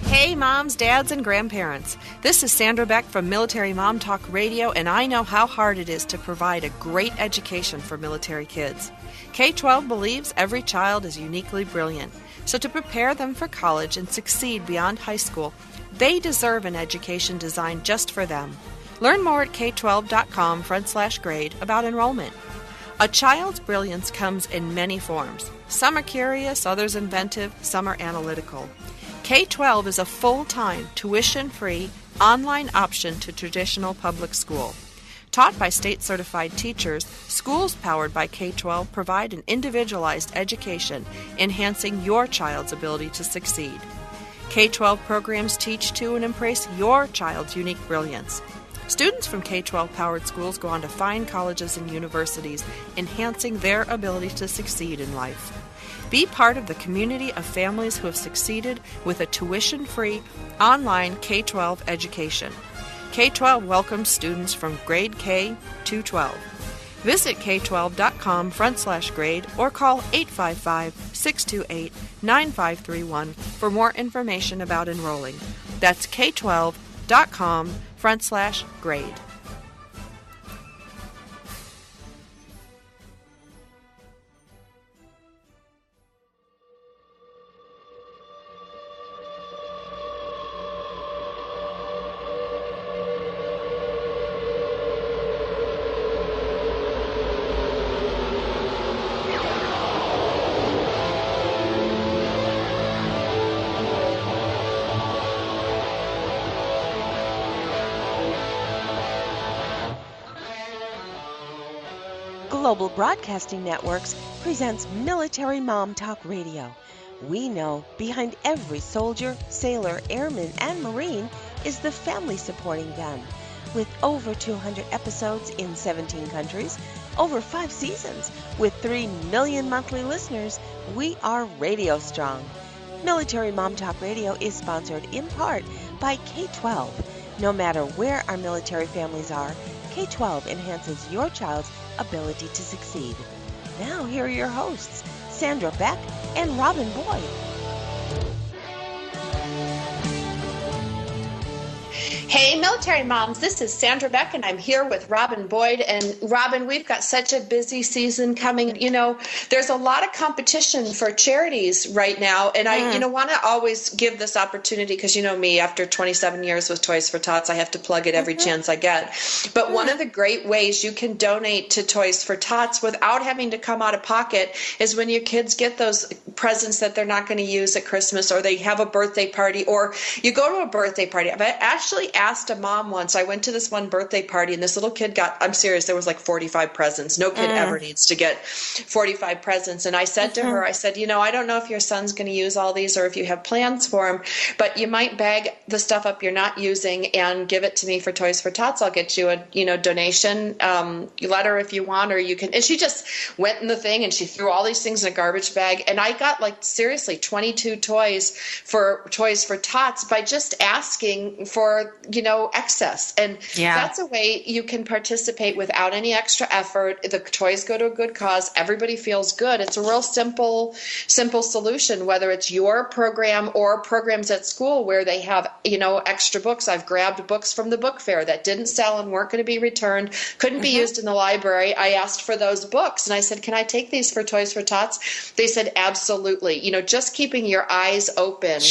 Hey moms, dads, and grandparents. This is Sandra Beck from Military Mom Talk Radio, and I know how hard it is to provide a great education for military kids. K-12 believes every child is uniquely brilliant, so to prepare them for college and succeed beyond high school, they deserve an education designed just for them. Learn more at k12.com/grade about enrollment. A child's brilliance comes in many forms. Some are curious, others inventive, some are analytical. K-12 is a full-time, tuition-free, online option to traditional public school. Taught by state-certified teachers, schools powered by K-12 provide an individualized education, enhancing your child's ability to succeed. K-12 programs teach to and embrace your child's unique brilliance. Students from K-12 powered schools go on to fine colleges and universities, enhancing their ability to succeed in life. Be part of the community of families who have succeeded with a tuition-free online K-12 education. K-12 welcomes students from grade K to 12. Visit k12.com/grade or call 855-628-9531 for more information about enrolling. That's k12.com/grade. Global Broadcasting Networks presents Military Mom Talk Radio. We know behind every soldier, sailor, airman, and Marine is the family supporting them. With over 200 episodes in 17 countries, over 5 seasons, with 3 million monthly listeners, we are radio strong. Military Mom Talk Radio is sponsored in part by K-12. No matter where our military families are, K-12 enhances your child's ability to succeed. Now here are your hosts, Sandra Beck and Robin Boyd. Hey, military moms, this is Sandra Beck, and I'm here with Robin Boyd. And Robin, we've got such a busy season coming. You know, there's a lot of competition for charities right now, and I, want to always give this opportunity because, you know me, after 27 years with Toys for Tots, I have to plug it every chance I get. But one of the great ways you can donate to Toys for Tots without having to come out of pocket is when your kids get those presents that they're not going to use at Christmas, or they have a birthday party, or you go to a birthday party. I've actually asked a mom once, I went to this one birthday party and this little kid got, I'm serious, there was like 45 presents. No kid ever needs to get 45 presents. And I said to her, I said, I don't know if your son's going to use all these or if you have plans for him, but you might bag the stuff up you're not using and give it to me for Toys for Tots. I'll get you a, donation letter if you want, or you can. And she just went in the thing and she threw all these things in a garbage bag. And I got seriously 22 toys for Toys for Tots by just asking for, excess. And that's a way you can participate without any extra effort. The toys go to a good cause. Everybody feels good. It's a real simple solution, whether it's your program or programs at school where they have, extra books. I've grabbed books from the book fair that didn't sell and weren't going to be returned, couldn't be used in the library. I asked for those books and I said, can I take these for Toys for Tots? They said, absolutely. Just keeping your eyes open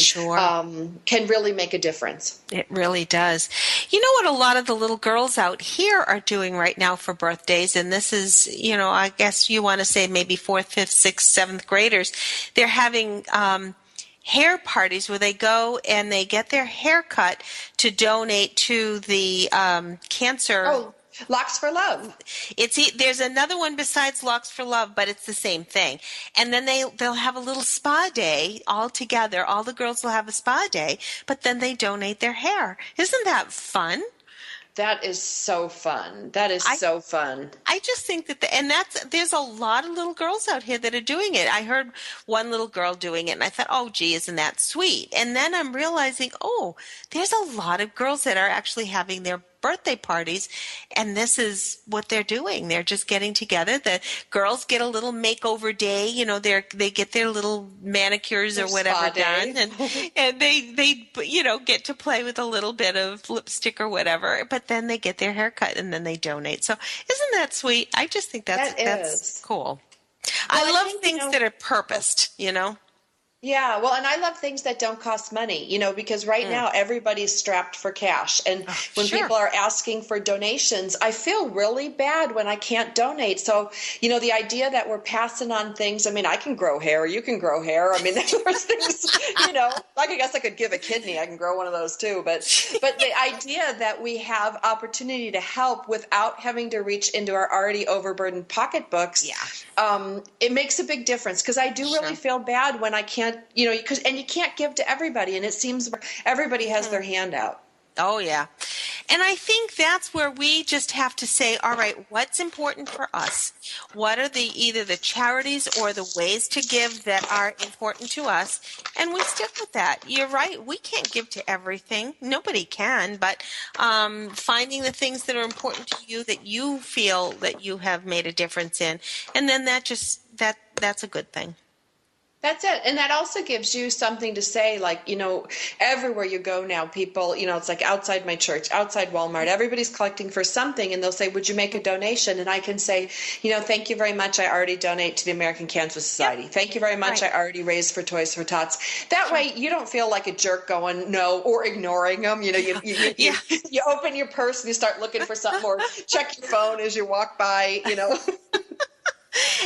can really make a difference. It really does. You know what a lot of the little girls out here are doing right now for birthdays, and this is, I guess you want to say maybe 4th, 5th, 6th, 7th graders. They're having hair parties where they go and they get their hair cut to donate to the cancer. Oh. Locks for Love. There's another one besides Locks for Love, but it's the same thing. And then they'll have a little spa day all together. All the girls will have a spa day, but then they donate their hair. Isn't that fun? That is so fun. So fun. I just think there's a lot of little girls out here that are doing it. I heard one little girl doing it and I thought, oh, gee, isn't that sweet? And then I'm realizing, there's a lot of girls that are actually having their birthday parties, and this is what they're doing. They're just getting together. The girls get a little makeover day. They get their little manicures Their or whatever spa day. done, and they get to play with a little bit of lipstick or whatever. But then they get their hair cut, and then they donate. So isn't that sweet? I just think that's cool. I love things that are purposed, Yeah, well, and I love things that don't cost money, because right now everybody's strapped for cash. And when people are asking for donations, I feel really bad when I can't donate. So, the idea that we're passing on things, I can grow hair, you can grow hair. There's things, like I guess I could give a kidney, I can grow one of those too. But the idea that we have opportunity to help without having to reach into our already overburdened pocketbooks, it makes a big difference, because I do really feel bad when I can't, and you can't give to everybody, and it seems everybody has their hand out. Oh, yeah. And I think that's where we just have to say, all right, what's important for us? What are either the charities or the ways to give that are important to us? And we stick with that. You're right. We can't give to everything. Nobody can. But finding the things that are important to you that you feel that you have made a difference in. And then that's a good thing. That's it. And that also gives you something to say, like, everywhere you go now, people, it's like outside my church, outside Walmart, everybody's collecting for something, and they'll say, would you make a donation? And I can say, thank you very much. I already donate to the American Cancer Society. Yep. Thank you very much. Right. I already raised for Toys for Tots. That way you don't feel like a jerk going no or ignoring them. You open your purse and you start looking for something, or check your phone as you walk by,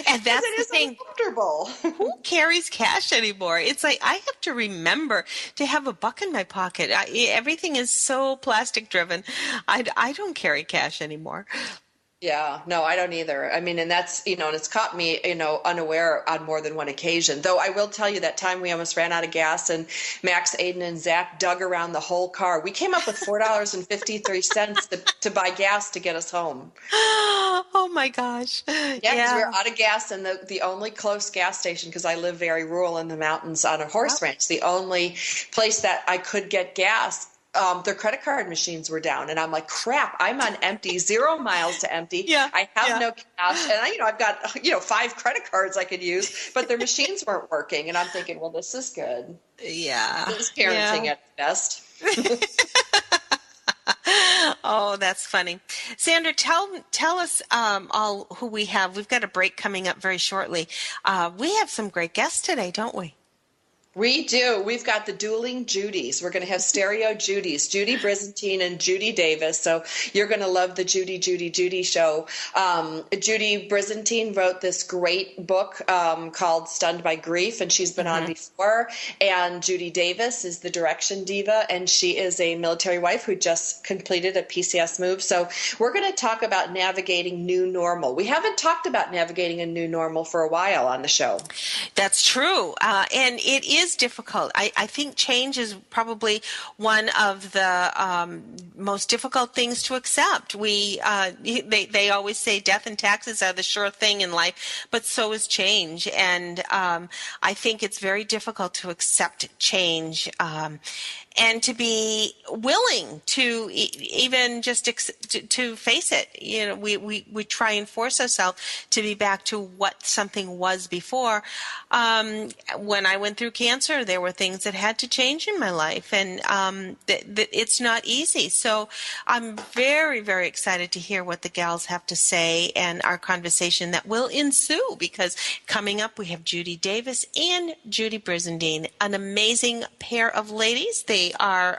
And that's the thing. Uncomfortable. Who carries cash anymore? It's like I have to remember to have a buck in my pocket. Everything is so plastic driven. I don't carry cash anymore. Yeah, no, I don't either. And that's, and it's caught me, unaware on more than one occasion. Though I will tell you that time we almost ran out of gas, and Max, Aiden, and Zach dug around the whole car. We came up with $4.53 to buy gas to get us home. Oh my gosh. Yeah, because we were out of gas, and the only close gas station, because I live very rural in the mountains on a horse ranch, the only place that I could get gas, their credit card machines were down, and I'm like, crap, I'm on empty, 0 miles to empty. Yeah, I have no cash, and I've got 5 credit cards I could use, but their machines weren't working, and I'm thinking, well, this is good. Yeah, this is parenting at best. Oh, that's funny. Sandra, tell us all who we have. We've got a break coming up very shortly. We have some great guests today, don't we? We do. We've got the dueling Judys. We're going to have stereo Judys, Judy Brizendine and Judy Davis. So you're going to love the Judy show. Judy Brizendine wrote this great book called Stunned by Grief, and she's been on before. And Judy Davis is the direction diva, and she is a military wife who just completed a PCS move. So we're going to talk about navigating new normal. We haven't talked about navigating a new normal for a while on the show. That's true. And it is difficult. I think change is probably one of the most difficult things to accept. They always say death and taxes are the sure thing in life, but so is change. And I think it's very difficult to accept change. And to be willing to even just to face it. We try and force ourselves to be back to what something was before. When I went through cancer, there were things that had to change in my life, and it's not easy. So I'm very, very excited to hear what the gals have to say and our conversation that will ensue, because coming up we have Judy Davis and Judy Brizendine, an amazing pair of ladies. They are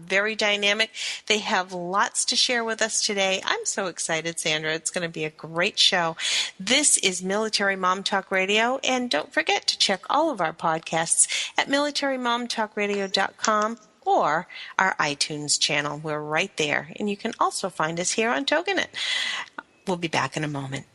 very dynamic. They have lots to share with us today. I'm so excited, Sandra. It's going to be a great show. This is Military Mom Talk Radio, and don't forget to check all of our podcasts at militarymomtalkradio.com or our iTunes channel. We're right there, and you can also find us here on Toginet. We'll be back in a moment.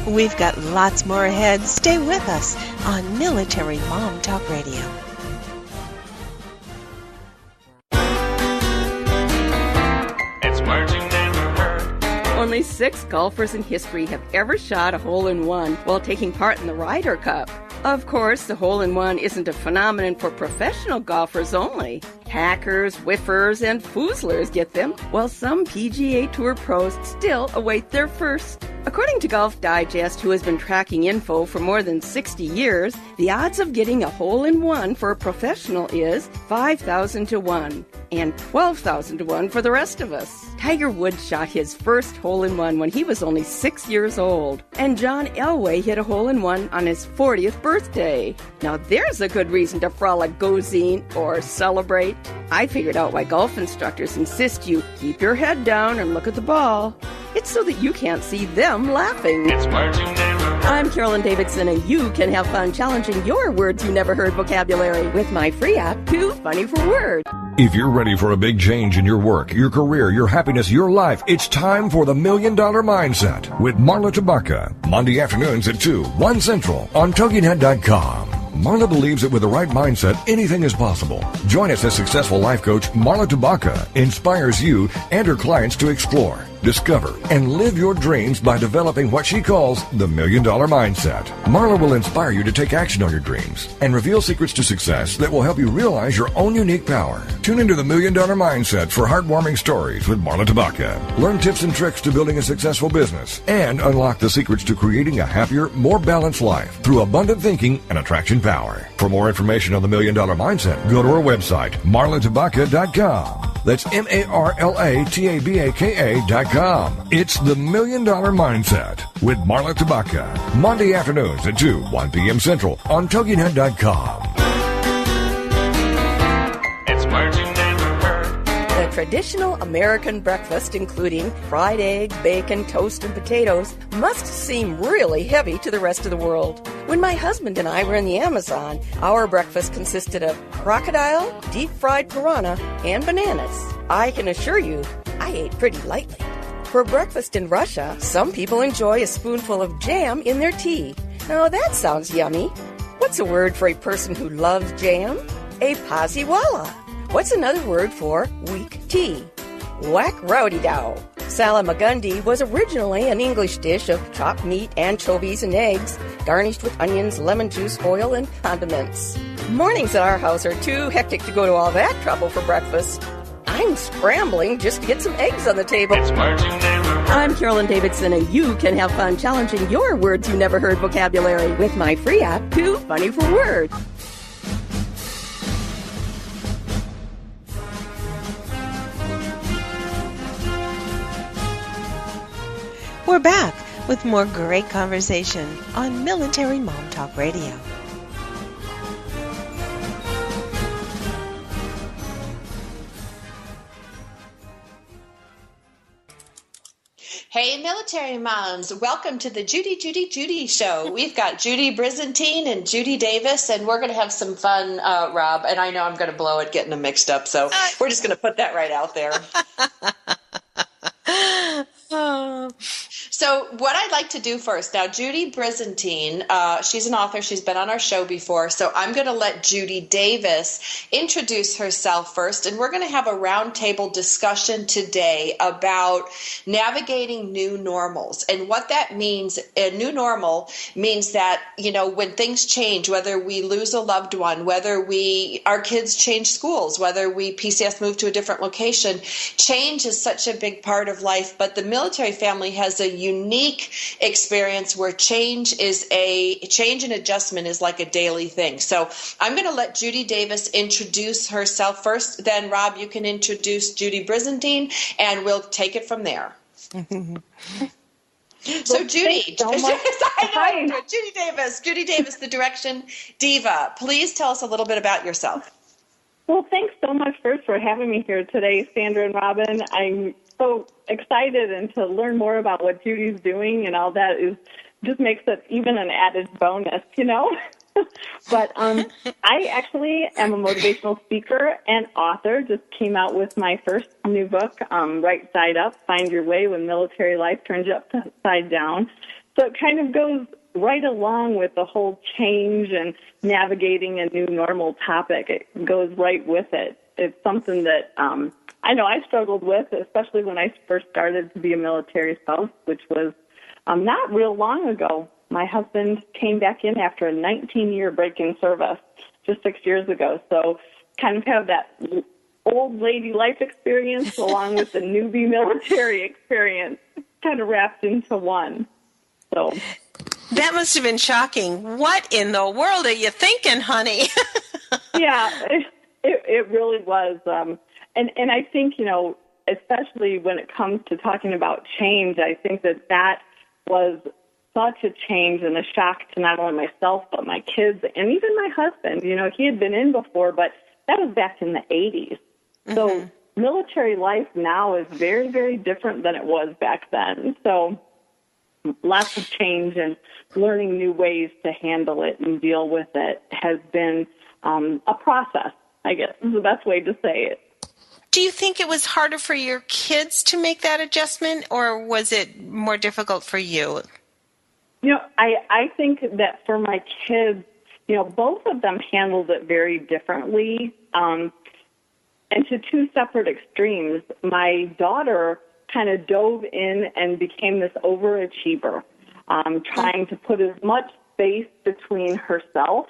We've got lots more ahead. Stay with us on Military Mom Talk Radio. It's words you never heard. Only only 6 golfers in history have ever shot a hole-in-one while taking part in the Ryder Cup. Of course, the hole-in-one isn't a phenomenon for professional golfers only. Hackers, whiffers, and foozlers get them, while some PGA Tour pros still await their first. According to Golf Digest, who has been tracking info for more than 60 years, the odds of getting a hole-in-one for a professional is 5,000 to 1 and 12,000 to 1 for the rest of us. Tiger Woods shot his first hole-in-one when he was only 6 years old, and John Elway hit a hole-in-one on his 40th birthday. Now there's a good reason to frolic gozine or celebrate. I figured out why golf instructors insist you keep your head down and look at the ball. It's so that you can't see them laughing. It's marching down. I'm Carolyn Davidson, and you can have fun challenging your words you never heard vocabulary with my free app, Too Funny for Words. If you're ready for a big change in your work, your career, your happiness, your life, it's time for the $1 Million Mindset with Marla Tabaka. Monday afternoons at 2, 1 Central on TogiNet.com. Marla believes that with the right mindset, anything is possible. Join us as successful life coach Marla Tabaka inspires you and her clients to explore, discover, and live your dreams by developing what she calls the $1 Million Mindset. Marla will inspire you to take action on your dreams and reveal secrets to success that will help you realize your own unique power. Tune into the $1 Million Mindset for heartwarming stories with Marla Tabaka. Learn tips and tricks to building a successful business and unlock the secrets to creating a happier, more balanced life through abundant thinking and attraction power. For more information on the $1 Million Mindset, go to our website, marlatabaka.com. That's MarlaTabaka.com. It's the $1 Million Mindset with Marla Tabaka. Monday afternoons at 2, 1 p.m. Central on TogiNet.com. It's marching down. The traditional American breakfast, including fried eggs, bacon, toast, and potatoes, must seem really heavy to the rest of the world. When my husband and I were in the Amazon, our breakfast consisted of crocodile, deep-fried piranha, and bananas. I can assure you, I ate pretty lightly. For breakfast in Russia, some people enjoy a spoonful of jam in their tea. Now that sounds yummy. What's a word for a person who loves jam? A poziwala. What's another word for weak tea? Whack-rowdy-dow. Salamagundi was originally an English dish of chopped meat, anchovies, and eggs, garnished with onions, lemon juice, oil, and condiments. Mornings at our house are too hectic to go to all that trouble for breakfast. I'm scrambling just to get some eggs on the table. It's marching down. I'm Carolyn Davidson, and you can have fun challenging your words you never heard vocabulary with my free app, Too Funny for Words. We're back with more great conversation on Military Mom Talk Radio. Hey, military moms, welcome to the Judy Show. We've got Judy Brizendine and Judy Davis, and we're going to have some fun, Rob, and I know I'm going to blow it getting them mixed up, so we're just going to put that right out there. So what I'd like to do first, now Judy Brizendine, she's an author. She's been on our show before. So I'm going to let Judy Davis introduce herself first. And we're going to have a roundtable discussion today about navigating new normals. And what that means, a new normal means that, you know, when things change, whether we lose a loved one, whether our kids change schools, whether PCS move to a different location, change is such a big part of life. But the military family has a unique experience where change and adjustment is like a daily thing. So I'm going to let Judy Davis introduce herself first. Then Rob, you can introduce Judy Brizendine, and we'll take it from there. So Judy, Judy Davis, the direction diva. Please tell us a little bit about yourself. Well, thanks so much first for having me here today, Sandra and Robin. I'm so excited and to learn more about what Judy's doing and all that just makes it even an added bonus, you know. But I actually am a motivational speaker and author. Just came out with my first new book, Right Side Up, Find Your Way When Military Life Turns You Upside Down. So it kind of goes right along with the whole change and navigating a new normal topic. It goes right with it. it's something that I know I struggled with, especially when I first started to be a military spouse, which was not real long ago. My husband came back in after a 19-year break in service just 6 years ago. So kind of have that old lady life experience along with the newbie military experience kind of wrapped into one. So that must have been shocking. What in the world are you thinking, honey? Yeah, it really was. And I think, especially when it comes to talking about change, I think that was such a change and a shock to not only myself, but my kids and even my husband. He had been in before, but that was back in the 80s. Mm-hmm. So military life now is very, very different than it was back then. So lots of change and learning new ways to handle it and deal with it has been a process, I guess is the best way to say it. Do you think it was harder for your kids to make that adjustment, or was it more difficult for you? I think that for my kids, both of them handled it very differently, and to two separate extremes. My daughter kind of dove in and became this overachiever, trying to put as much space between herself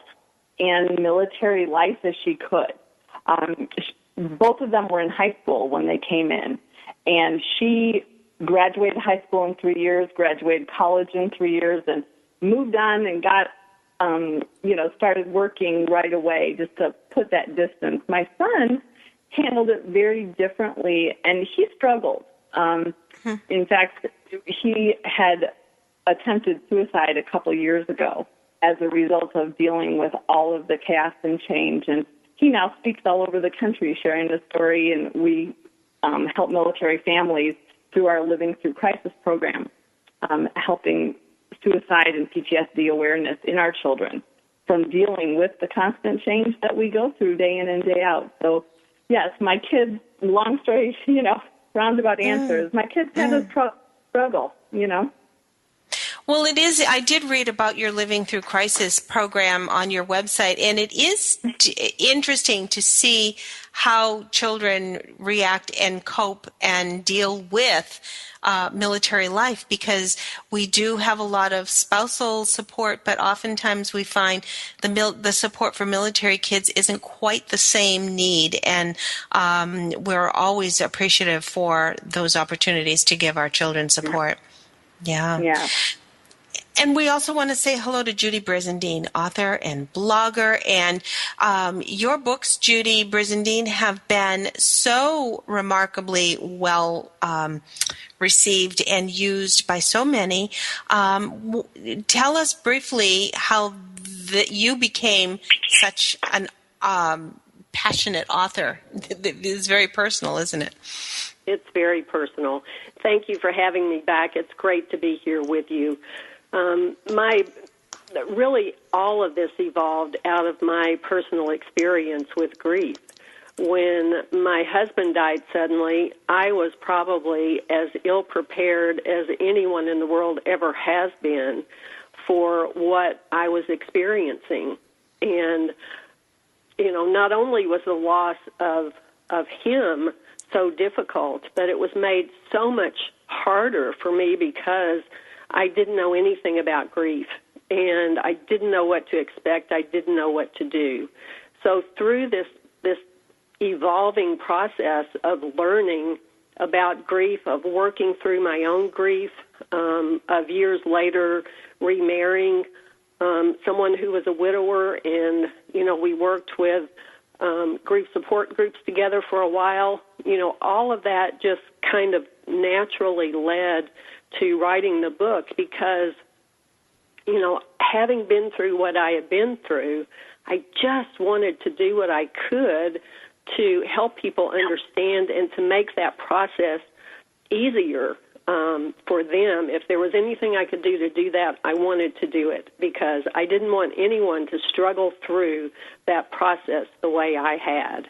and military life as she could. Both of them were in high school when they came in, and she graduated high school in 3 years, graduated college in 3 years, and moved on and got, started working right away just to put that distance. My son handled it very differently, and he struggled. In fact, he had attempted suicide a couple years ago as a result of dealing with all of the chaos and change. And he now speaks all over the country sharing the story, and we help military families through our Living Through Crisis program, helping suicide and PTSD awareness in our children from dealing with the constant change that we go through day in and day out. So, yes, my kids, long story, roundabout answers, my kids had a struggle, Well, it is. I did read about your Living Through Crisis program on your website, and it is interesting to see how children react and cope and deal with military life, because we do have a lot of spousal support, but oftentimes we find the support for military kids isn't quite the same need, and we're always appreciative for those opportunities to give our children support. Yeah. And we also want to say hello to Judy Brizendine, author and blogger. And your books, Judy Brizendine, have been so remarkably well received and used by so many. Tell us briefly how you became such an passionate author. It's very personal, isn't it? It's very personal. Thank you for having me back. It's great to be here with you. Really all of this evolved out of my personal experience with grief. When my husband died suddenly, I was probably as ill-prepared as anyone in the world ever has been for what I was experiencing. And, not only was the loss of him so difficult, but it was made so much harder for me because I didn't know anything about grief, and I didn't know what to expect. I didn't know what to do. So through this evolving process of learning about grief, of working through my own grief, of years later remarrying someone who was a widower, and, we worked with grief support groups together for a while, all of that just kind of naturally led to writing the book because, having been through what I had been through, I just wanted to do what I could to help people understand and to make that process easier for them. If there was anything I could do to do that, I wanted to do it because I didn't want anyone to struggle through that process the way I had.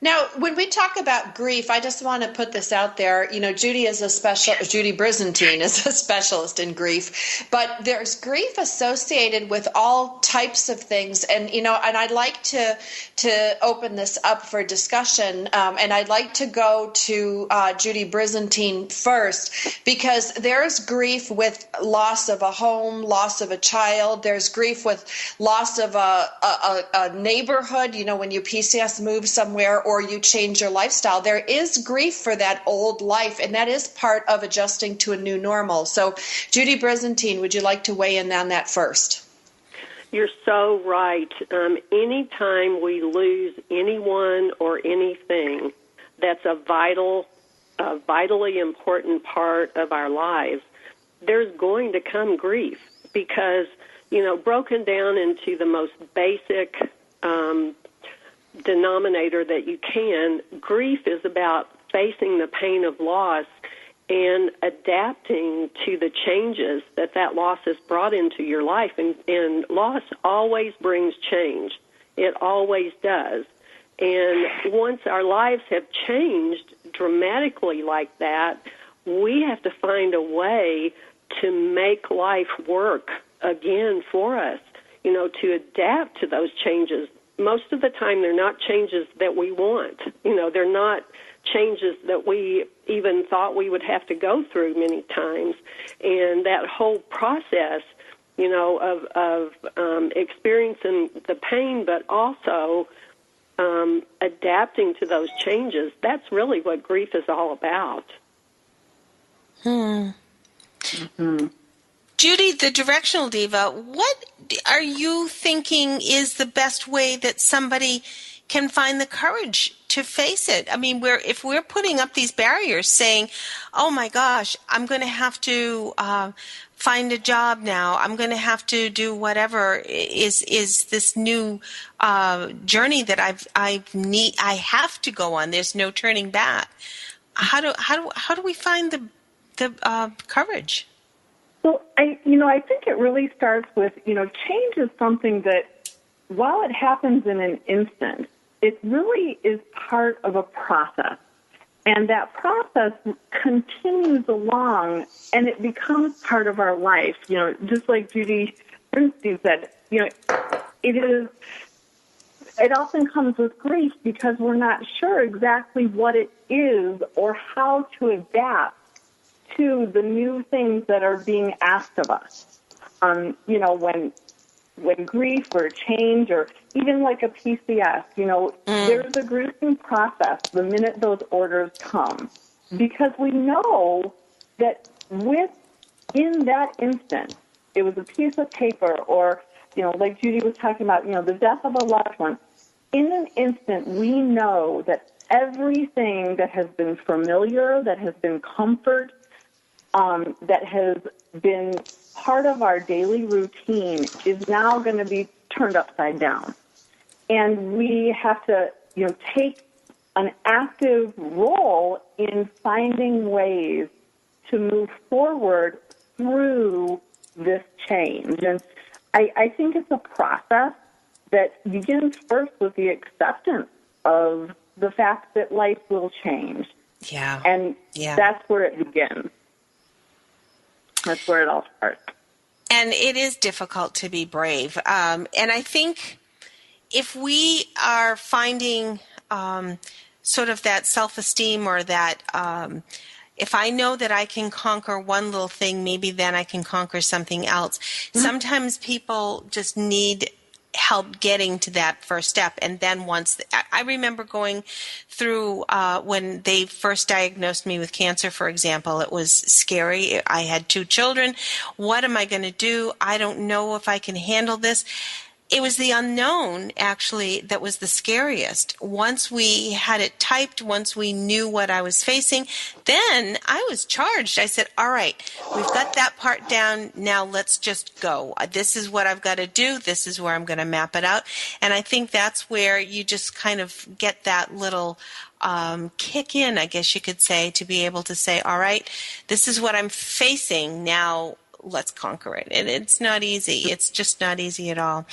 Now, when we talk about grief, I just want to put this out there. You know, Judy Brizendine is a specialist in grief, but there's grief associated with all types of things. And, you know, and I'd like to open this up for discussion. And I'd like to go to Judy Brizendine first, because there's grief with loss of a home, loss of a child. There's grief with loss of a neighborhood, you know, when you PCS move somewhere or you change your lifestyle. There is grief for that old life, and that is part of adjusting to a new normal. So, Judy Brizendine, would you like to weigh in on that first? You're so right. Anytime we lose anyone or anything that's a vitally important part of our lives, there's going to come grief because, you know, broken down into the most basic denominator that you can, grief is about facing the pain of loss and adapting to the changes that loss has brought into your life. And loss always brings change. It always does. And once our lives have changed dramatically like that, we have to find a way to make life work again for us, you know, to adapt to those changes. Most of the time, they're not changes that we want. You know, they're not changes that we even thought we would have to go through many times. And that whole process, you know, of experiencing the pain, but also adapting to those changes, that's really what grief is all about. Mm-hmm. Judy, the directional diva, what are you thinking is the best way that somebody can find the courage to face it? I mean, if we're putting up these barriers saying, oh my gosh, I'm going to have to find a job now, I'm going to have to do whatever is this new journey that I have to go on. There's no turning back. How do we find the courage? Well, I think it really starts with, change is something that, while it happens in an instant, it really is part of a process. And that process continues along, and it becomes part of our life. Just like Judy Brizendine said, it often comes with grief because we're not sure exactly what it is or how to adapt to the new things that are being asked of us. When grief or change or even like a PCS, there's a gruesome process the minute those orders come, because we know that in that instant, it was a piece of paper or, like Judy was talking about, the death of a loved one. In an instant, we know that everything that has been familiar, that has been comfort, that has been part of our daily routine is now going to be turned upside down. And we have to, take an active role in finding ways to move forward through this change. And I think it's a process that begins first with the acceptance of the fact that life will change. Yeah. And that's where it begins. That's where it all starts. And it is difficult to be brave. And I think if we are finding sort of that self-esteem or that if I know that I can conquer one little thing, maybe then I can conquer something else. Mm-hmm. Sometimes people just need help getting to that first step. And then I remember going through when they first diagnosed me with cancer, for example, it was scary. I had 2 children. What am I going to do? I don't know if I can handle this. It was the unknown, actually, that was the scariest. Once we had it typed, once we knew what I was facing, then I was charged. I said, all right, we've got that part down. Now let's just go. This is what I've got to do. This is where I'm going to map it out. And I think that's where you just kind of get that little kick in, I guess you could say, to be able to say, all right, this is what I'm facing. Now let's conquer it. And it's not easy. It's just not easy at all.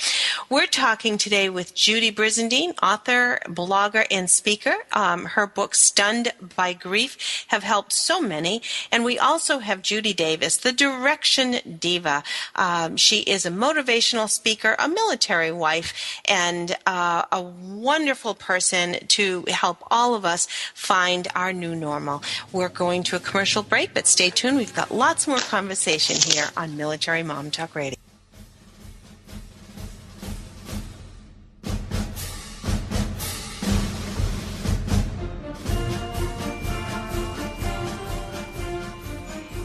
We're talking today with Judy Brizendine, author, blogger, and speaker. Her book, Stunned by Grief, have helped so many. And we also have Judy Davis, the Direction Diva. She is a motivational speaker, a military wife, and a wonderful person to help all of us find our new normal. We're going to a commercial break, but stay tuned. We've got lots more conversation here on Military Mom Talk Radio.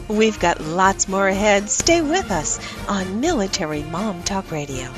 We've got lots more ahead. Stay with us on Military Mom Talk Radio.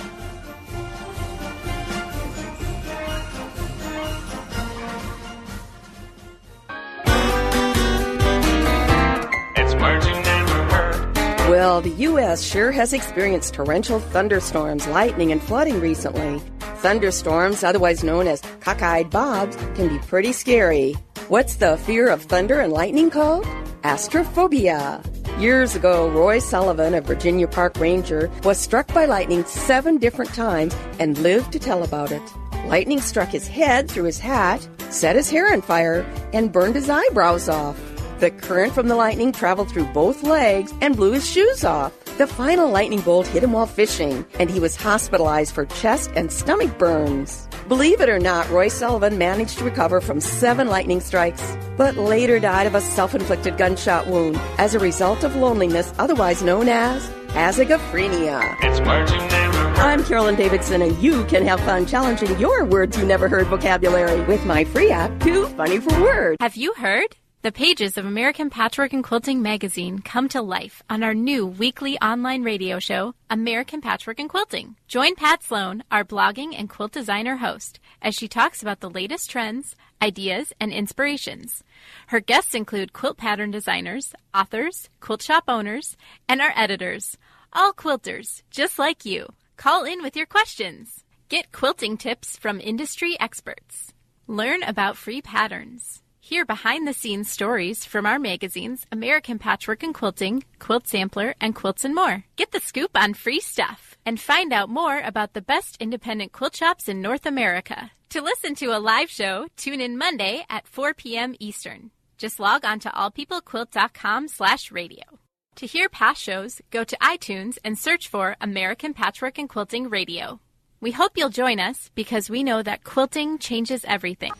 Well, the U.S. sure has experienced torrential thunderstorms, lightning, and flooding recently. Thunderstorms, otherwise known as cockeyed bobs, can be pretty scary. What's the fear of thunder and lightning called? Astrophobia. Years ago, Roy Sullivan, a Virginia Park ranger, was struck by lightning 7 different times and lived to tell about it. Lightning struck his head through his hat, set his hair on fire, and burned his eyebrows off. The current from the lightning traveled through both legs and blew his shoes off. The final lightning bolt hit him while fishing, and he was hospitalized for chest and stomach burns. Believe it or not, Roy Sullivan managed to recover from 7 lightning strikes, but later died of a self-inflicted gunshot wound as a result of loneliness, otherwise known as azygophrenia. It's words you never heard. I'm Carolyn Davidson, and you can have fun challenging your words you never heard vocabulary with my free app, Too Funny for Words. Have you heard? The pages of American Patchwork and Quilting magazine come to life on our new weekly online radio show, American Patchwork and Quilting. Join Pat Sloan, our blogging and quilt designer host, as she talks about the latest trends, ideas, and inspirations. Her guests include quilt pattern designers, authors, quilt shop owners, and our editors, all quilters, just like you. Call in with your questions. Get quilting tips from industry experts. Learn about free patterns. Hear behind-the-scenes stories from our magazines, American Patchwork and Quilting, Quilt Sampler, and Quilts and More. Get the scoop on free stuff and find out more about the best independent quilt shops in North America. To listen to a live show, tune in Monday at 4 p.m. Eastern. Just log on to allpeoplequilt.com/radio. To hear past shows, go to iTunes and search for American Patchwork and Quilting Radio. We hope you'll join us because we know that quilting changes everything.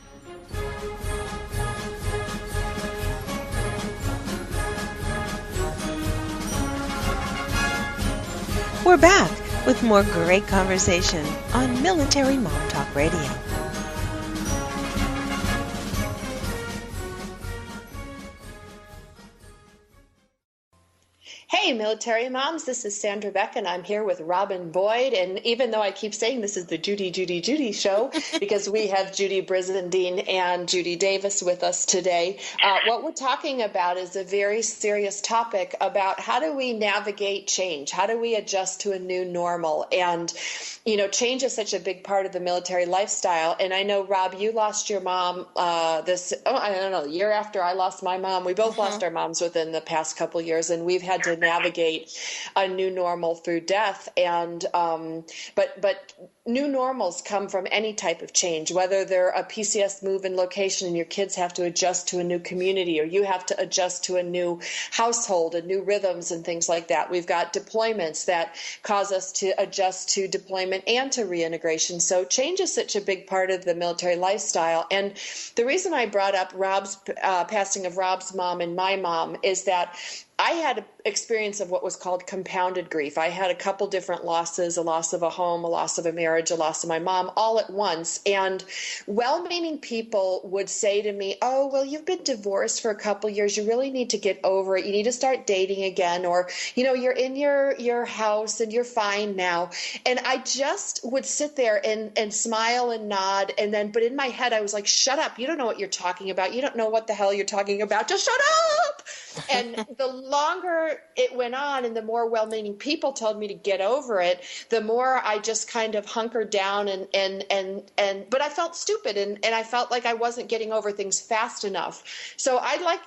We're back with more great conversation on Military Mom Talk Radio. Hey, military moms, this is Sandra Beck, and I'm here with Robin Boyd. And even though I keep saying this is the Judy show, because we have Judy Brizendine and Judy Davis with us today, what we're talking about is a very serious topic about how do we navigate change? How do we adjust to a new normal? And, you know, change is such a big part of the military lifestyle. And I know, Rob, you lost your mom the year after I lost my mom. We both lost our moms within the past couple of years, and we've had to navigate a new normal through death. And but new normals come from any type of change, whether they're a PCS move in location and your kids have to adjust to a new community, or you have to adjust to a new household and new rhythms and things like that. We've got deployments that cause us to adjust to deployment and to reintegration. So change is such a big part of the military lifestyle. And the reason I brought up Rob's passing of Rob's mom and my mom is that I had an experience of what was called compounded grief. I had a couple different losses, a loss of a home, a loss of a marriage, a loss of my mom, all at once. And well-meaning people would say to me, oh, well, you've been divorced for a couple years. You really need to get over it. You need to start dating again. Or, you know, you're in your house and you're fine now. And I just would sit there and smile and nod. But in my head, I was like, shut up. You don't know what you're talking about. You don't know what the hell you're talking about. Just shut up. And the longer it went on and the more well-meaning people told me to get over it, the more I just kind of hunkered down but I felt stupid and I felt like I wasn't getting over things fast enough. So I'd like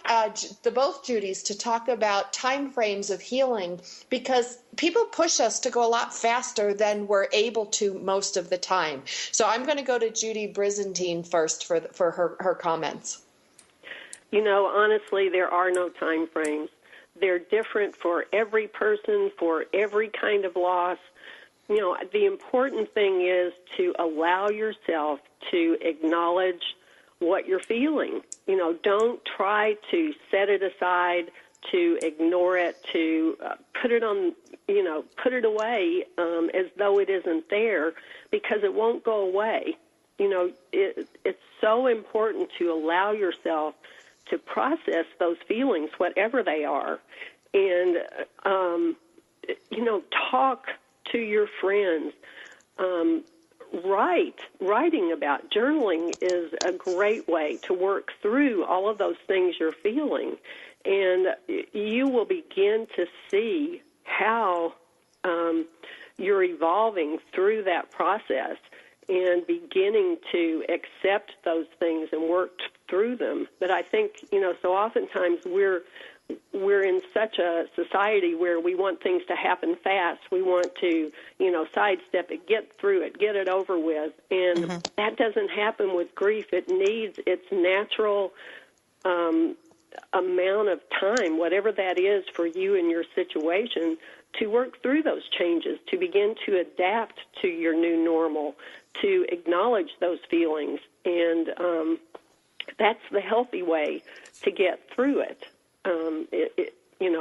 the both Judys to talk about time frames of healing, because people push us to go a lot faster than we're able to most of the time. So I'm going to go to Judy Brizendine first for her comments. You know, honestly, there are no time frames. They're different for every person, for every kind of loss. You know, the important thing is to allow yourself to acknowledge what you're feeling. You know, don't try to set it aside, to ignore it, to put it away as though it isn't there, because it won't go away. You know, it's so important to allow yourself to process those feelings, whatever they are, and, talk to your friends. Writing about, journaling is a great way to work through all of those things you're feeling, and you will begin to see how you're evolving through that process and beginning to accept those things and work through them. But I think, so oftentimes we're in such a society where we want things to happen fast. We want to, sidestep it, get through it, get it over with. And that doesn't happen with grief. It needs its natural amount of time, whatever that is for you and your situation, to work through those changes, to begin to adapt to your new normal, to acknowledge those feelings. And that's the healthy way to get through it.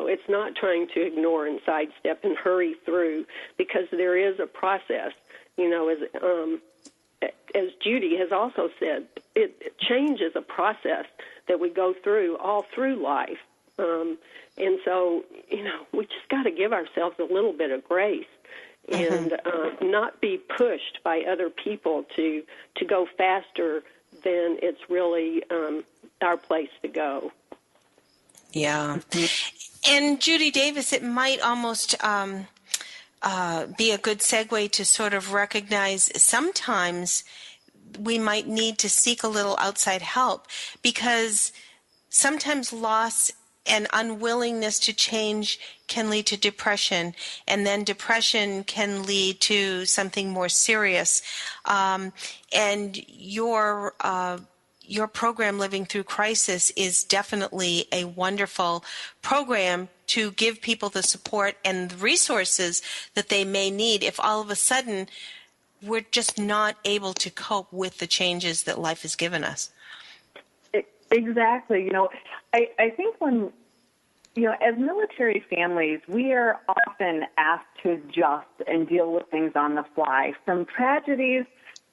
It's not trying to ignore and sidestep and hurry through, because there is a process. As Judy has also said, change is a process that we go through all through life. And so, we just got to give ourselves a little bit of grace and not be pushed by other people to go faster than it's really our place to go. Yeah. And Judy Davis, it might almost be a good segue to sort of recognize sometimes we might need to seek a little outside help, because sometimes loss and unwillingness to change can lead to depression, and then depression can lead to something more serious. And your program, Living Through Crisis, is definitely a wonderful program to give people the support and the resources that they may need if all of a sudden we're just not able to cope with the changes that life has given us. Exactly. I think when, as military families, we are often asked to adjust and deal with things on the fly, from tragedies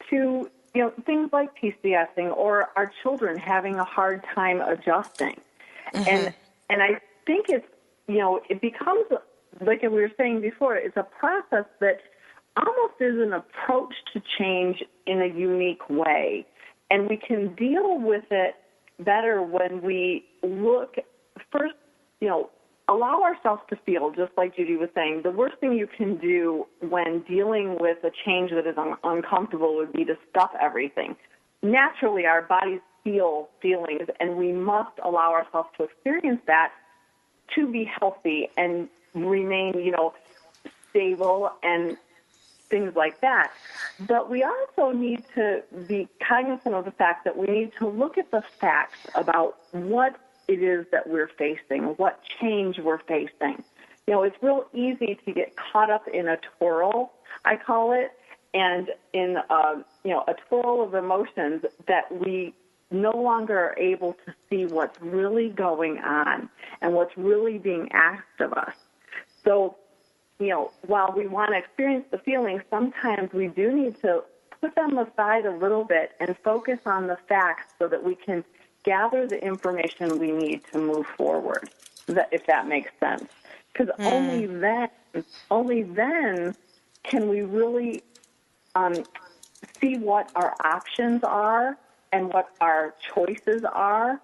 to, things like PCSing or our children having a hard time adjusting. And I think it's, it becomes, like we were saying before, it's a process that almost is an approach to change in a unique way. And we can deal with it better when we look first, allow ourselves to feel, just like Judy was saying. The worst thing you can do when dealing with a change that is uncomfortable would be to stuff everything. Naturally, our bodies feel feelings, and we must allow ourselves to experience that to be healthy and remain, stable and things like that. But we also need to be cognizant of the fact that we need to look at the facts about what it is that we're facing, what change we're facing. It's real easy to get caught up in a twirl, I call it, and in a twirl of emotions that we no longer are able to see what's really going on and what's really being asked of us. So, while we want to experience the feelings, sometimes we do need to put them aside a little bit and focus on the facts so that we can gather the information we need to move forward, if that makes sense. Because only then can we really see what our options are and what our choices are,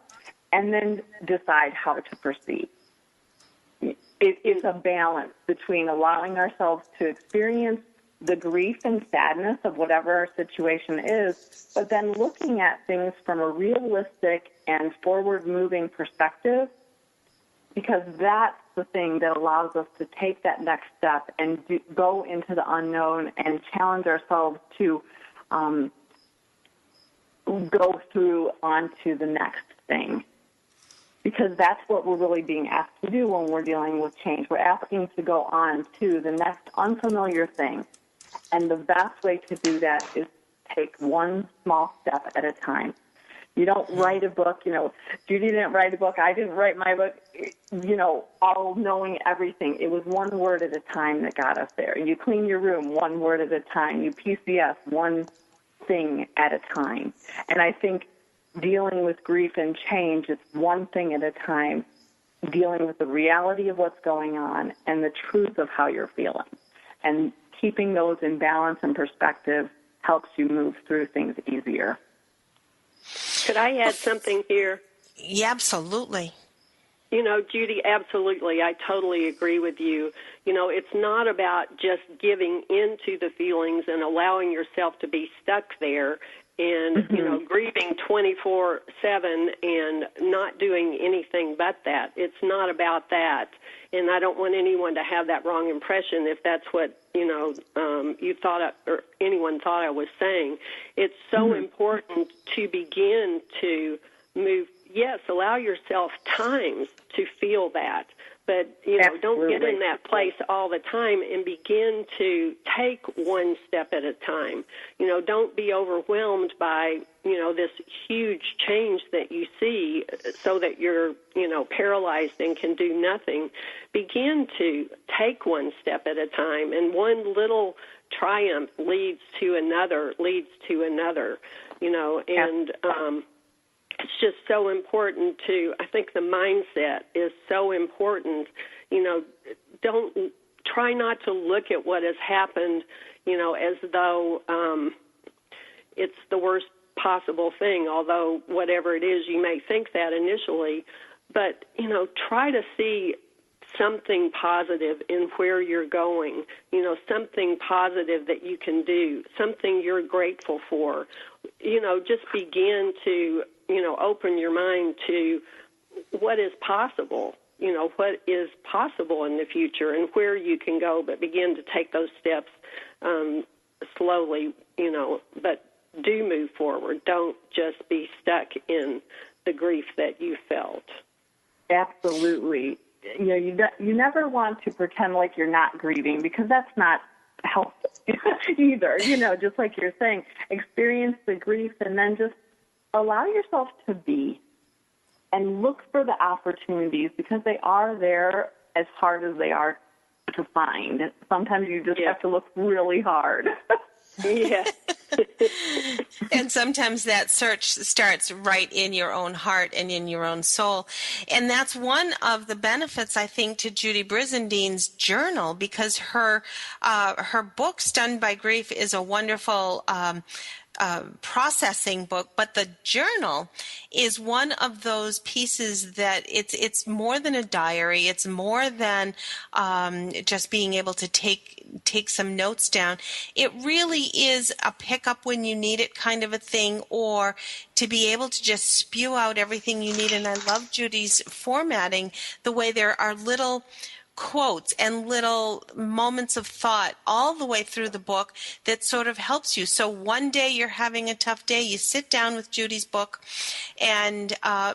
and then decide how to proceed. it is a balance between allowing ourselves to experience the grief and sadness of whatever our situation is, but then looking at things from a realistic and forward-moving perspective, because that's the thing that allows us to take that next step and go into the unknown and challenge ourselves to go through onto the next thing. Because that's what we're really being asked to do when we're dealing with change. We're asking to go on to the next unfamiliar thing. And the best way to do that is take one small step at a time. You don't write a book. Judy didn't write a book. I didn't write my book, all knowing everything. It was one word at a time that got us there. You clean your room one word at a time. You PCS one thing at a time. And I think dealing with grief and change is one thing at a time, dealing with the reality of what's going on and the truth of how you're feeling. And keeping those in balance and perspective helps you move through things easier. Could I add something here? Yeah, absolutely. Judy, absolutely. I totally agree with you. It's not about just giving into the feelings and allowing yourself to be stuck there and, grieving 24/7 and not doing anything but that. It's not about that. And I don't want anyone to have that wrong impression if that's what, you thought or anyone thought I was saying. It's so important to begin to move. Yes, allow yourself times to feel that. But, don't get in that place all the time and begin to take one step at a time. Don't be overwhelmed by, this huge change that you see so that you're, paralyzed and can do nothing. Begin to take one step at a time, and one little triumph leads to another, and it's just so important I think the mindset is so important. Don't try not to look at what has happened, as though it's the worst possible thing, although whatever it is, you may think that initially. But, try to see something positive in where you're going, something positive that you can do, something you're grateful for. Just begin to open your mind to what is possible, what is possible in the future and where you can go, but begin to take those steps slowly, but do move forward. Don't just be stuck in the grief that you felt. Absolutely. You never want to pretend like you're not grieving, because that's not helpful either. Just like you're saying, experience the grief and then just allow yourself to be and look for the opportunities, because they are there, as hard as they are to find. Sometimes you just have to look really hard. Yeah. And sometimes that search starts right in your own heart and in your own soul. And that's one of the benefits, I think, to Judy Brizendine's journal, because her book, Stunned by Grief, is a wonderful processing book, but the journal is one of those pieces that it's more than a diary. It's more than just being able to take some notes down. It really is a pick up when you need it kind of a thing, or to be able to just spew out everything you need. And I love Judy's formatting, the way there are little quotes and little moments of thought all the way through the book that sort of helps you. So one day you're having a tough day, you sit down with Judy's book and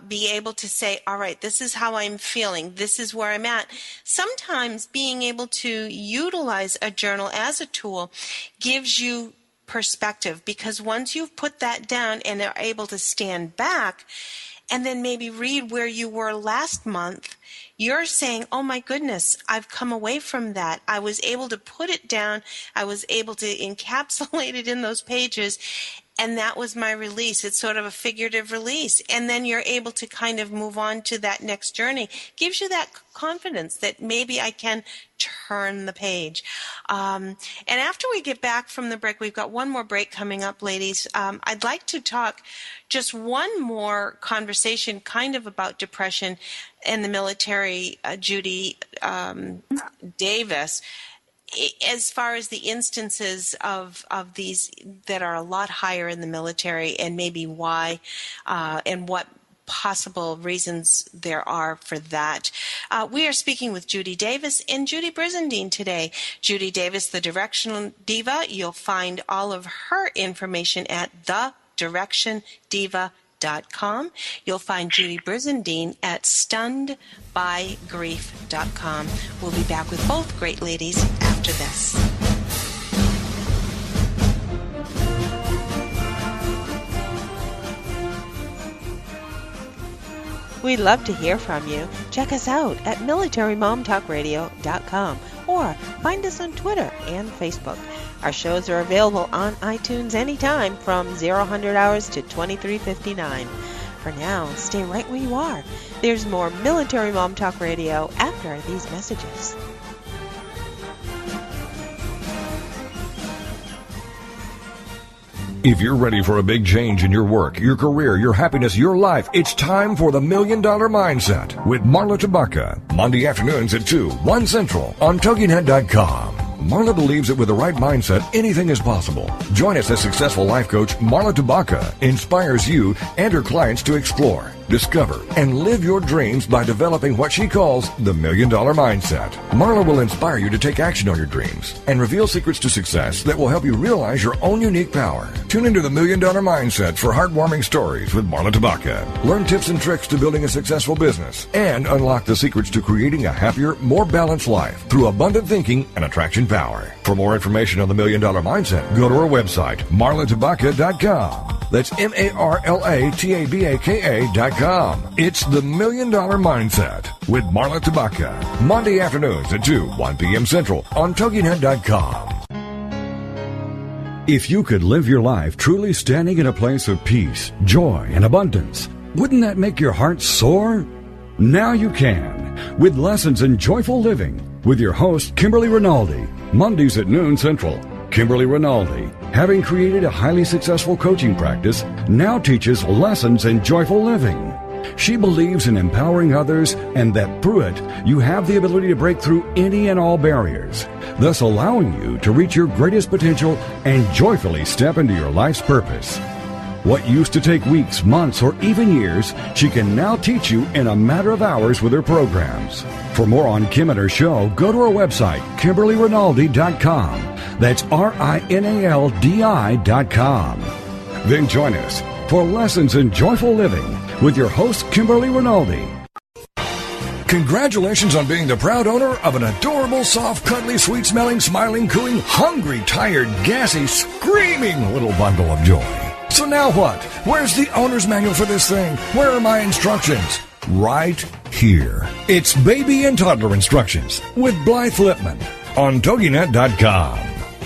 be able to say, all right, this is how I'm feeling. This is where I'm at. Sometimes being able to utilize a journal as a tool gives you perspective, because once you've put that down and are able to stand back and then maybe read where you were last month, you're saying, oh my goodness, I've come away from that. I was able to put it down. I was able to encapsulate it in those pages. And that was my release. It's sort of a figurative release. And then you're able to kind of move on to that next journey. Gives you that confidence that maybe I can turn the page. And after we get back from the break, we've got one more break coming up, ladies. I'd like to talk just one more conversation kind of about depression in the military, Judy Davis. As far as the instances of these that are a lot higher in the military, and maybe why and what possible reasons there are for that. We are speaking with Judy Davis and Judy Brizendine today. Judy Davis, the Directional Diva. You'll find all of her information at thedirectiondiva.com. You'll find Judy Brizendine at stunnedbygrief.com. We'll be back with both great ladies after this. We'd love to hear from you. Check us out at militarymomtalkradio.com or find us on Twitter and Facebook. Our shows are available on iTunes anytime from 0000 hours to 23:59. For now, stay right where you are. There's more Military Mom Talk Radio after these messages. If you're ready for a big change in your work, your career, your happiness, your life, it's time for the $1 Million Mindset with Marla Tabaka. Monday afternoons at 2, 1 Central on TogiNet.com. Marla believes that with the right mindset, anything is possible. Join us as successful life coach Marla Tabaka inspires you and her clients to explore, discover, and live your dreams by developing what she calls the $1 Million Mindset. Marla will inspire you to take action on your dreams and reveal secrets to success that will help you realize your own unique power. Tune into the $1 Million Mindset for heartwarming stories with Marla Tabaka. Learn tips and tricks to building a successful business and unlock the secrets to creating a happier, more balanced life through abundant thinking and attraction power. For more information on the $1 Million Mindset, go to our website, marlatabaka.com. That's MarlaTabaka.com. It's the $1 Million Mindset with Marla Tabaka. Monday afternoons at 2, 1 p.m. Central on TogiNet.com. If you could live your life truly standing in a place of peace, joy, and abundance, wouldn't that make your heart soar? Now you can, with Lessons in Joyful Living, with your host, Kimberly Rinaldi, Mondays at noon Central. Kimberly Rinaldi, having created a highly successful coaching practice, now teaches Lessons in Joyful Living. She believes in empowering others and that through it, you have the ability to break through any and all barriers, thus allowing you to reach your greatest potential and joyfully step into your life's purpose. What used to take weeks, months, or even years, she can now teach you in a matter of hours with her programs. For more on Kim and her show, go to our website, KimberlyRinaldi.com. That's RINALDI.com. Then join us for Lessons in Joyful Living with your host, Kimberly Rinaldi. Congratulations on being the proud owner of an adorable, soft, cuddly, sweet-smelling, smiling, cooing, hungry, tired, gassy, screaming little bundle of joy. So now what? Where's the owner's manual for this thing? Where are my instructions? Right here. It's Baby and Toddler Instructions with Blythe Lipman on TogiNet.com.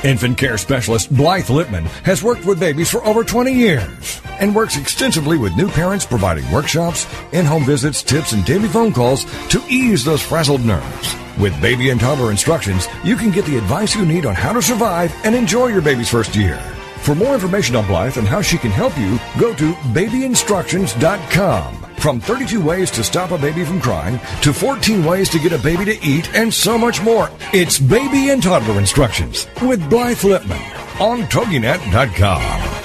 Infant care specialist Blythe Lipman has worked with babies for over 20 years and works extensively with new parents, providing workshops, in-home visits, tips, and daily phone calls to ease those frazzled nerves. With Baby and Toddler Instructions, you can get the advice you need on how to survive and enjoy your baby's first year. For more information on Blythe and how she can help you, go to babyinstructions.com. From 32 ways to stop a baby from crying to 14 ways to get a baby to eat and so much more. It's Baby and Toddler Instructions with Blythe Lipman on TogiNet.com.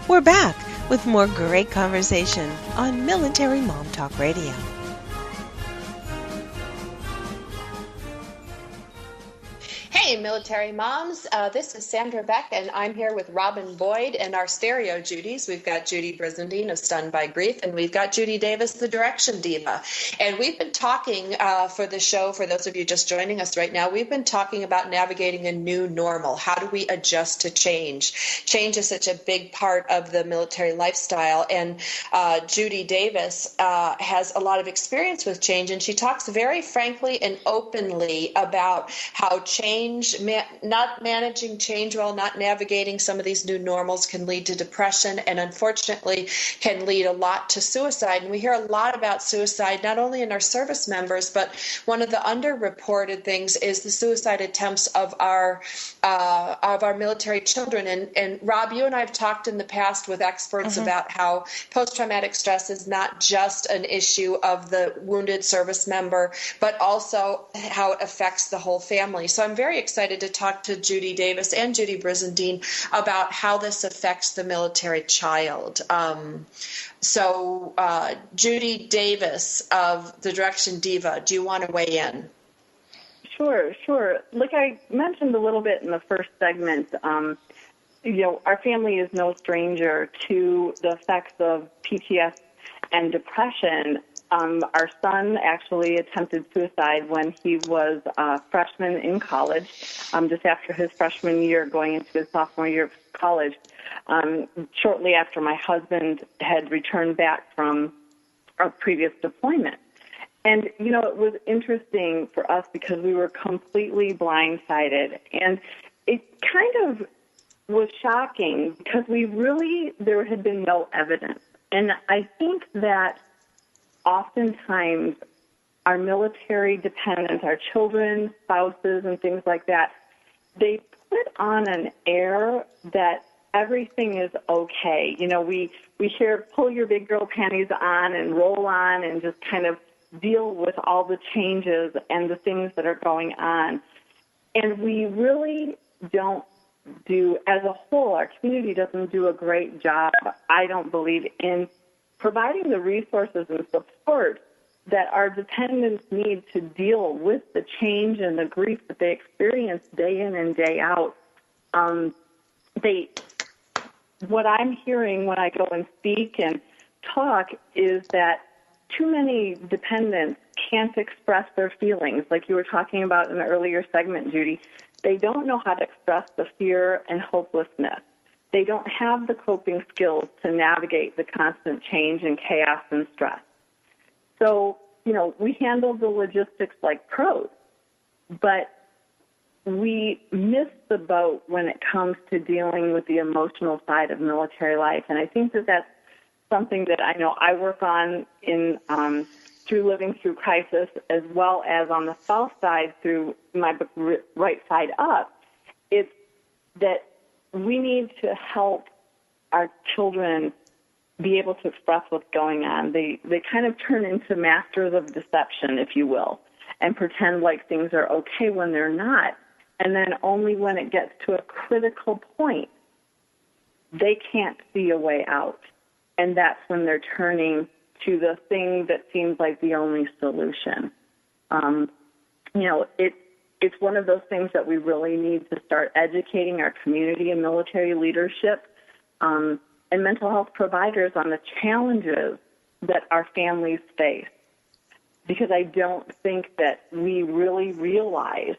We're back with more great conversation on Military Mom Talk Radio. Hey, military moms. This is Sandra Beck, and I'm here with Robin Boyd and our stereo Judys. We've got Judy Brizendine of Stunned by Grief, and we've got Judy Davis, the Direction Diva. And we've been talking for the show, for those of you just joining us right now, we've been talking about navigating a new normal. How do we adjust to change? Change is such a big part of the military lifestyle, and Judy Davis has a lot of experience with change, and she talks very frankly and openly about how change, not managing change well, not navigating some of these new normals can lead to depression and unfortunately can lead a lot to suicide. And we hear a lot about suicide, not only in our service members, but one of the underreported things is the suicide attempts of our military children. And Rob, you and I have talked in the past with experts about how post-traumatic stress is not just an issue of the wounded service member, but also how it affects the whole family. So I'm very excited to talk to Judy Davis and Judy Brizendine about how this affects the military child. Judy Davis of the Direction Diva, do you want to weigh in? Sure. Like I mentioned a little bit in the first segment, our family is no stranger to the effects of PTSD and depression. Our son actually attempted suicide when he was a freshman in college, just after his freshman year, going into his sophomore year of college, shortly after my husband had returned back from a previous deployment. And, it was interesting for us because we were completely blindsided. And it kind of was shocking because there had been no evidence. And I think that oftentimes our military dependents, our children, spouses, and things like that, they put on an air that everything is okay. We hear pull your big girl panties on and roll on and just kind of deal with all the changes and the things that are going on. And we really don't do, as a whole, our community doesn't do a great job, I don't believe, in providing the resources and support that our dependents need to deal with the change and the grief that they experience day in and day out. What I'm hearing when I go and speak and talk is that too many dependents can't express their feelings, like you were talking about in the earlier segment, Judy. They don't know how to express the fear and hopelessness. They don't have the coping skills to navigate the constant change and chaos and stress. So, we handle the logistics like pros, but we miss the boat when it comes to dealing with the emotional side of military life. And I think that that's something that I know I work on in through Living Through Crisis, as well as on the South Side through my book, Right Side Up. It's that we need to help our children be able to express what's going on. They kind of turn into masters of deception, if you will, and pretend like things are okay when they're not. And then only when it gets to a critical point, they can't see a way out. And that's when they're turning to the thing that seems like the only solution. It's one of those things that we really need to start educating our community and military leadership and mental health providers on the challenges that our families face. Because I don't think that we really realize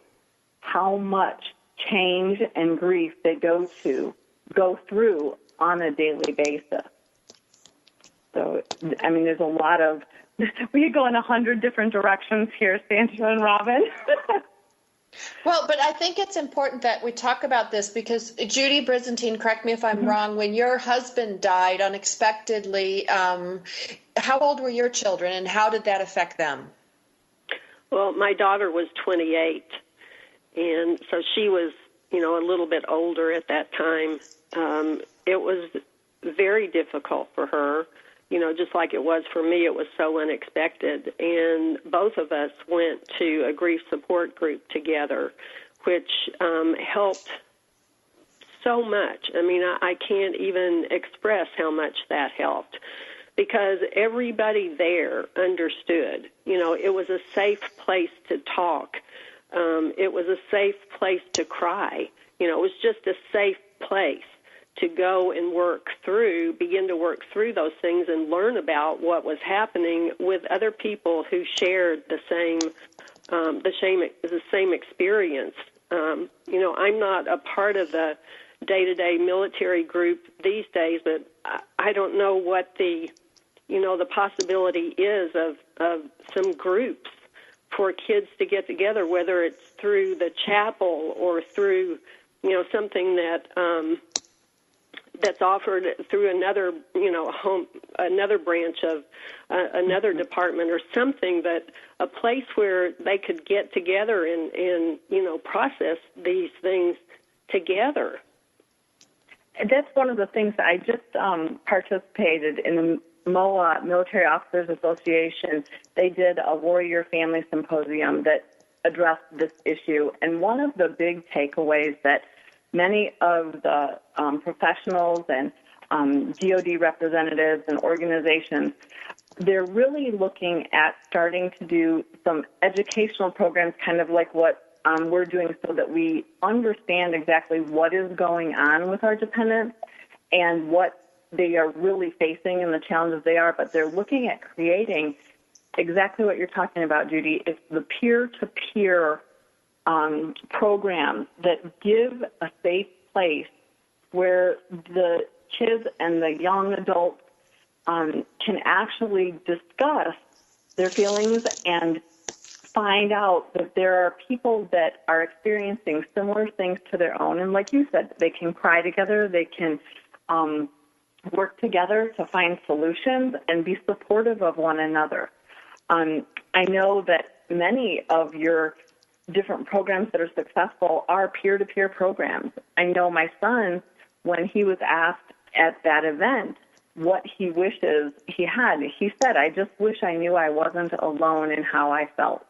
how much change and grief they go through on a daily basis. So, there's a lot of, we could go in 100 different directions here, Sandra and Robin. Well, but I think it's important that we talk about this because, Judy Brizendine, correct me if I'm wrong, when your husband died unexpectedly, how old were your children and how did that affect them? Well, my daughter was 28, and so she was, a little bit older at that time. It was very difficult for her. Just like it was for me, it was so unexpected. And both of us went to a grief support group together, which helped so much. I can't even express how much that helped because everybody there understood. It was a safe place to talk it was a safe place to cry. It was just a safe place to go and begin to work through those things and learn about what was happening with other people who shared the same experience. I'm not a part of the day-to-day military group these days, but I don't know what the possibility is of some groups for kids to get together, whether it's through the chapel or through, something that's offered through another, another branch of another department or something, but a place where they could get together and process these things together. That's one of the things that I just participated in the MOA, Military Officers Association. They did a Warrior Family Symposium that addressed this issue, and one of the big takeaways that many of the professionals and DOD representatives and organizations, they're really looking at starting to do some educational programs, kind of like what we're doing, so that we understand exactly what is going on with our dependents and what they are really facing and the challenges they are. But they're looking at creating exactly what you're talking about, Judy. It's the peer-to-peer programs that give a safe place where the kids and the young adults can actually discuss their feelings and find out that there are people that are experiencing similar things to their own. And like you said, they can cry together, they can work together to find solutions and be supportive of one another. I know that many of your different programs that are successful are peer-to-peer programs. I know my son, when he was asked at that event what he wishes he had, he said, "I just wish I knew I wasn't alone in how I felt."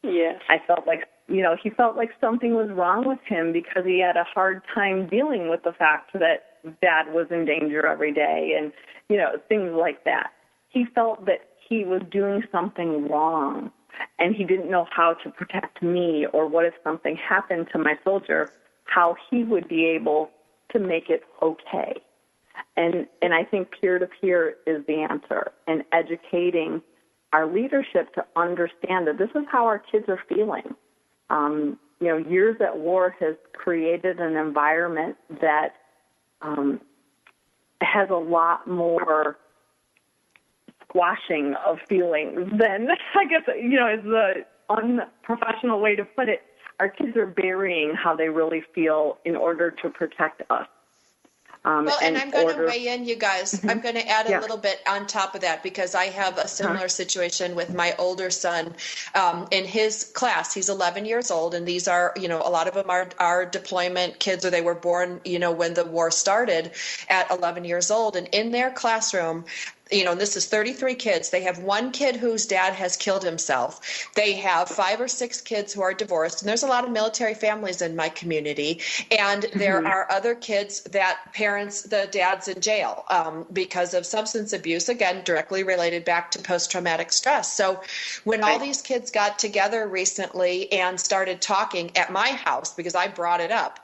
Yes. I felt like, he felt like something was wrong with him because he had a hard time dealing with the fact that Dad was in danger every day and, things like that. He felt that he was doing something wrong and he didn't know how to protect me, or what if something happened to my soldier, how he would be able to make it okay. And I think peer-to-peer is the answer, and educating our leadership to understand that this is how our kids are feeling. Years at war has created an environment that has a lot more squashing of feelings than, I guess, is the unprofessional way to put it. Our kids are burying how they really feel in order to protect us. And I'm going to weigh in, you guys. I'm going to add a little bit on top of that, because I have a similar situation with my older son. In his class, he's 11 years old, and these are, a lot of them are deployment kids, or they were born, when the war started at 11 years old. And in their classroom, this is 33 kids. They have one kid whose dad has killed himself. They have 5 or 6 kids who are divorced. And there's a lot of military families in my community. And there are other kids that the dad's in jail because of substance abuse, again, directly related back to post-traumatic stress. So when all these kids got together recently and started talking at my house, because I brought it up,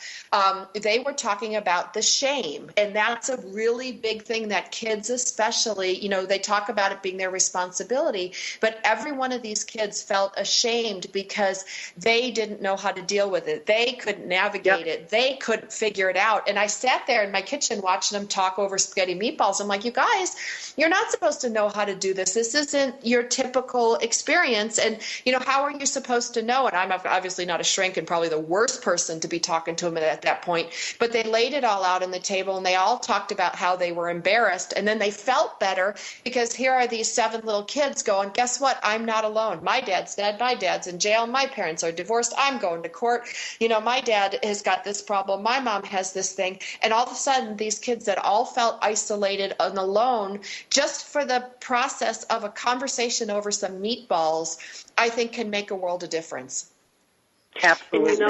they were talking about the shame. And that's a really big thing that kids especially, they talk about it being their responsibility, but every one of these kids felt ashamed because they didn't know how to deal with it. They couldn't navigate it. They couldn't figure it out. And I sat there in my kitchen watching them talk over spaghetti meatballs. I'm like, you guys, you're not supposed to know how to do this. This isn't your typical experience. And, how are you supposed to know? And I'm obviously not a shrink and probably the worst person to be talking to them at that point. But they laid it all out on the table, and they all talked about how they were embarrassed. And then they felt better because here are these 7 little kids going, guess what? I'm not alone. My dad's dead. My dad's in jail. My parents are divorced. I'm going to court. My dad has got this problem. My mom has this thing. And all of a sudden, these kids that all felt isolated and alone, just for the process of a conversation over some meatballs, I think can make a world of difference. Absolutely.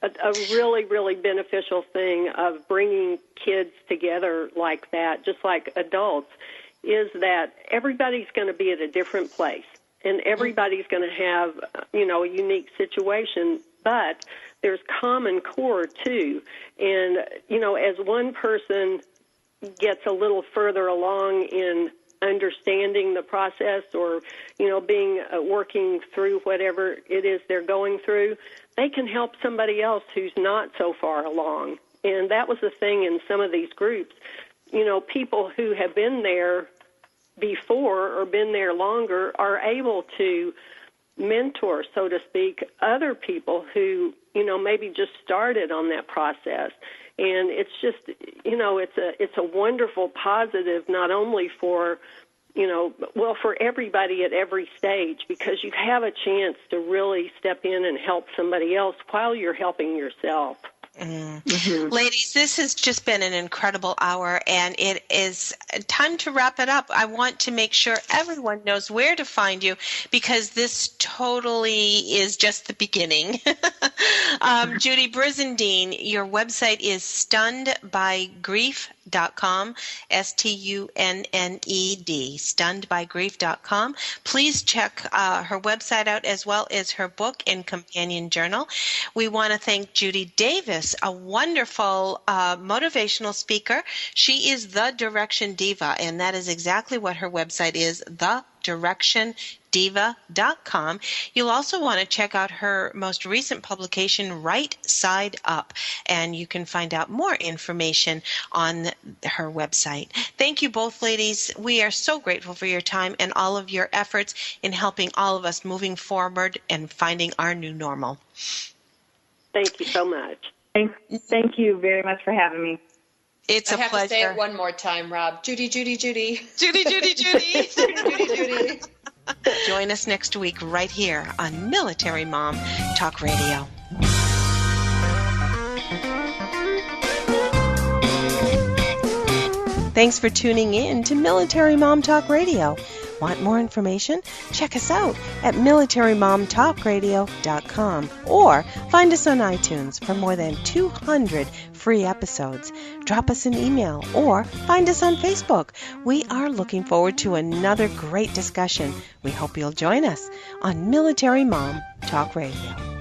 And a really, really beneficial thing of bringing kids together like that, just like adults, is that everybody's going to be at a different place. and everybody's going to have, a unique situation, but there's common core too. And, as one person gets a little further along in understanding the process or, working through whatever it is they're going through, they can help somebody else who's not so far along. And that was the thing in some of these groups. People who have been there before or been there longer are able to mentor, so to speak, other people who, maybe just started on that process. And it's just, it's a wonderful positive, not only for, for everybody at every stage, because you have a chance to really step in and help somebody else while you're helping yourself. Mm-hmm. Ladies, this has just been an incredible hour, and it is time to wrap it up. I want to make sure everyone knows where to find you, because this totally is just the beginning. Judy Brizendine, your website is stunnedbygrief.com, STUNNED, stunnedbygrief.com. Please check her website out, as well as her book and companion journal. We want to thank Judy Davis, a wonderful motivational speaker. She is the Direction Diva, and that is exactly what her website is, thedirectiondiva.com. You'll also want to check out her most recent publication, Right Side Up, and you can find out more information on her website. Thank you both, ladies. We are so grateful for your time and all of your efforts in helping all of us moving forward and finding our new normal. Thank you so much. Thank you very much for having me. It's a pleasure. I have to say it one more time, Rob. Judy, Judy, Judy. Judy, Judy, Judy. Judy, Judy, Judy. Join us next week right here on Military Mom Talk Radio. Thanks for tuning in to Military Mom Talk Radio. Want more information? Check us out at militarymomtalkradio.com or find us on iTunes for more than 200 free episodes. Drop us an email or find us on Facebook. We are looking forward to another great discussion. We hope you'll join us on Military Mom Talk Radio.